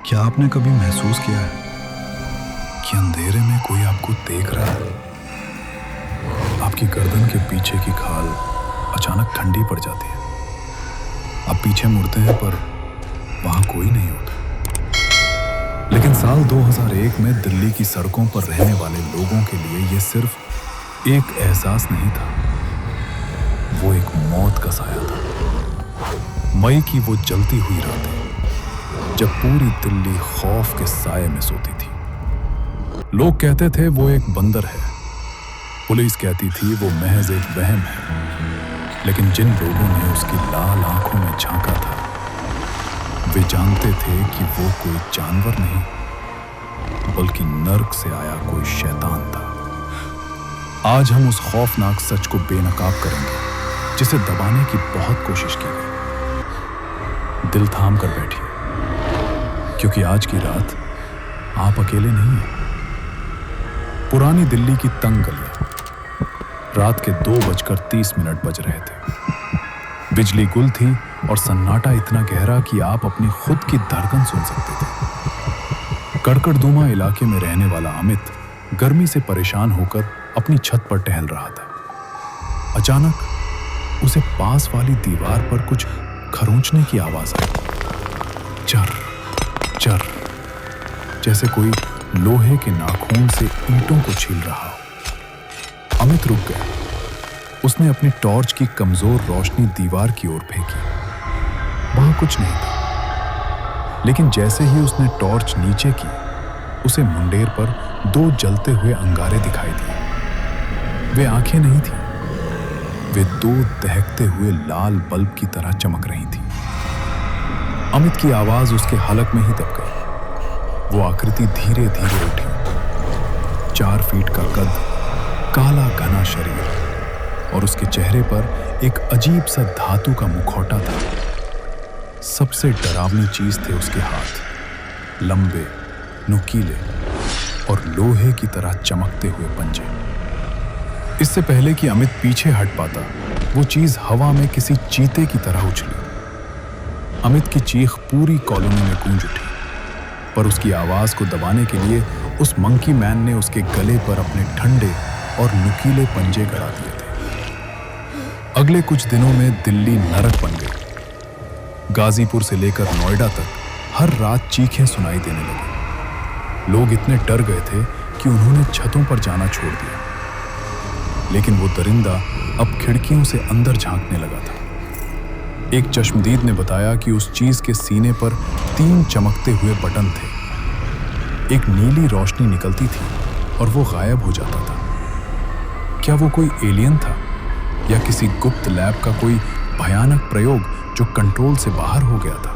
क्या आपने कभी महसूस किया है कि अंधेरे में कोई आपको देख रहा है? आपकी गर्दन के पीछे की खाल अचानक ठंडी पड़ जाती है। आप पीछे मुड़ते हैं पर वहां कोई नहीं होता। लेकिन साल 2001 में दिल्ली की सड़कों पर रहने वाले लोगों के लिए यह सिर्फ एक एहसास नहीं था, वो एक मौत का साया था। मई की वो जलती हुई रातें जब पूरी दिल्ली खौफ के साये में सोती थी। लोग कहते थे वो एक बंदर है, पुलिस कहती थी वो महज एक वहम है, लेकिन जिन लोगों ने उसकी लाल आंखों में झांका था वे जानते थे कि वो कोई जानवर नहीं बल्कि नर्क से आया कोई शैतान था। आज हम उस खौफनाक सच को बेनकाब करेंगे जिसे दबाने की बहुत कोशिश की गई। दिल थाम कर बैठिए, क्योंकि आज की रात आप अकेले नहीं हैं। पुरानी दिल्ली की तंग गलियां, रात के 2:30 बज रहे थे। बिजली गुल थी और सन्नाटा इतना गहरा कि आप अपनी खुद की धड़कन सुन सकते थे। कड़कड़दुमा इलाके में रहने वाला अमित गर्मी से परेशान होकर अपनी छत पर टहल रहा था। अचानक उसे पास वाली दीवार पर कुछ खरोंचने की आवाज आई। चर चर, जैसे कोई लोहे के नाखून से ईंटों को छील रहा हो। अमित रुक गया। उसने अपनी टॉर्च की कमजोर रोशनी दीवार की ओर फेंकी। वहां कुछ नहीं था, लेकिन जैसे ही उसने टॉर्च नीचे की, उसे मुंडेर पर 2 जलते हुए अंगारे दिखाई दिए। वे आंखें नहीं थीं, वे 2 दहकते हुए लाल बल्ब की तरह चमक रही थीं। अमित की आवाज उसके हलक में ही दब गई। वो आकृति धीरे धीरे उठी। 4 फीट का कद, काला घना शरीर और उसके चेहरे पर एक अजीब सा धातु का मुखौटा था। सबसे डरावनी चीज थे उसके हाथ, लंबे, नुकीले और लोहे की तरह चमकते हुए पंजे। इससे पहले कि अमित पीछे हट पाता, वो चीज हवा में किसी चीते की तरह उछली। अमित की चीख पूरी कॉलोनी में गूंज उठी, पर उसकी आवाज को दबाने के लिए उस मंकी मैन ने उसके गले पर अपने ठंडे और नुकीले पंजे गड़ा दिए थे। अगले कुछ दिनों में दिल्ली नरक बन गई। गाजीपुर से लेकर नोएडा तक हर रात चीखें सुनाई देने लगी। लोग इतने डर गए थे कि उन्होंने छतों पर जाना छोड़ दिया। लेकिन वो दरिंदा अब खिड़कियों से अंदर झांकने लगा था। एक चश्मदीद ने बताया कि उस चीज के सीने पर 3 चमकते हुए बटन थे। एक नीली रोशनी निकलती थी और वो गायब हो जाता था। क्या वो कोई एलियन था या किसी गुप्त लैब का कोई भयानक प्रयोग जो कंट्रोल से बाहर हो गया था?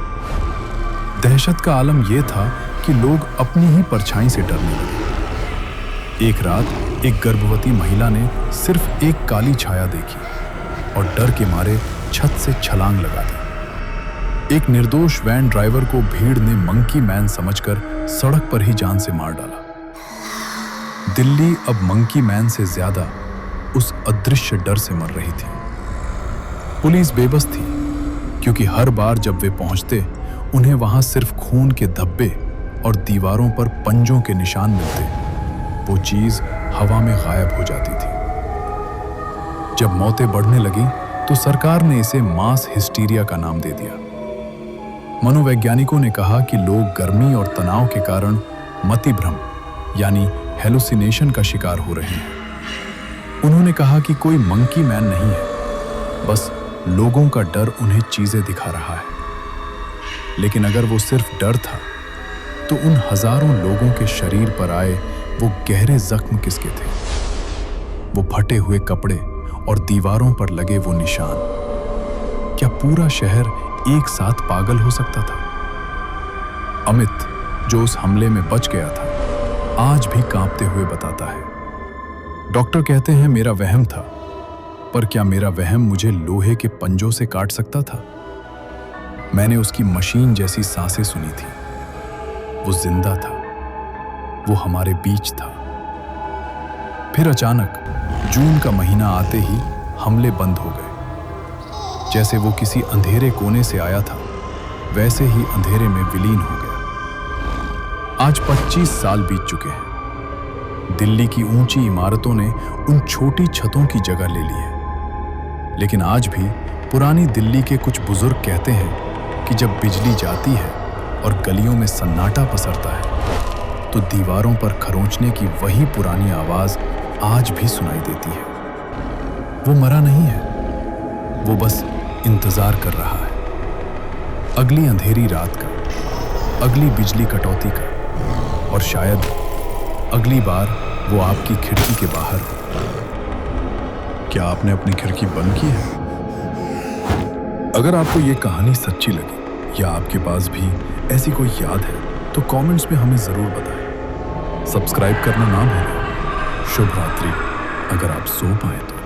दहशत का आलम यह था कि लोग अपनी ही परछाई से डरने लगे। एक रात एक गर्भवती महिला ने सिर्फ एक काली छाया देखी और डर के मारे छत से छलांग लगा दी। एक निर्दोष वैन ड्राइवर को भीड़ ने मंकी मैन समझकर सड़क पर ही जान से मार डाला। दिल्ली अब मंकी मैन से ज्यादा उस अदृश्य डर से मर रही थी। पुलिस बेबस थी, क्योंकि हर बार जब वे पहुंचते, उन्हें वहां सिर्फ खून के धब्बे और दीवारों पर पंजों के निशान मिलते। वो चीज हवा में गायब हो जाती थी। जब मौतें बढ़ने लगी तो सरकार ने इसे मास हिस्टीरिया का नाम दे दिया। मनोवैज्ञानिकों ने कहा कि लोग गर्मी और तनाव के कारण मतिभ्रम यानी हेलुसिनेशन का शिकार हो रहे हैं। उन्होंने कहा कि कोई मंकी मैन नहीं है, बस लोगों का डर उन्हें चीजें दिखा रहा है। लेकिन अगर वो सिर्फ डर था, तो उन हजारों लोगों के शरीर पर आए वो गहरे जख्म किसके थे? वो फटे हुए कपड़े और दीवारों पर लगे वो निशान। क्या पूरा शहर एक साथ पागल हो सकता था? अमित, जो उस हमले में बच गया था, आज भी कांपते हुए बताता है, डॉक्टर कहते हैं मेरा वहम था, पर क्या मेरा वहम मुझे लोहे के पंजों से काट सकता था? मैंने उसकी मशीन जैसी सांसें सुनी थी। वो जिंदा था, वो हमारे बीच था। फिर अचानक जून का महीना आते ही हमले बंद हो गए। जैसे वो किसी अंधेरे कोने से आया था, वैसे ही अंधेरे में विलीन हो गया। आज 25 साल बीत चुके हैं। दिल्ली की ऊंची इमारतों ने उन छोटी छतों की जगह ले ली है। लेकिन आज भी पुरानी दिल्ली के कुछ बुजुर्ग कहते हैं कि जब बिजली जाती है और गलियों में सन्नाटा पसरता है तो दीवारों पर खरोंचने की वही पुरानी आवाज आज भी सुनाई देती है। वो मरा नहीं है, वो बस इंतजार कर रहा है अगली अंधेरी रात का, अगली बिजली कटौती का, और शायद अगली बार वो आपकी खिड़की के बाहर हो। क्या आपने अपनी खिड़की बंद की है? अगर आपको ये कहानी सच्ची लगी या आपके पास भी ऐसी कोई याद है तो कमेंट्स में हमें जरूर बताएं। सब्सक्राइब करना ना भूलें। शुभ रात्रि अगर आप सो पाए तो।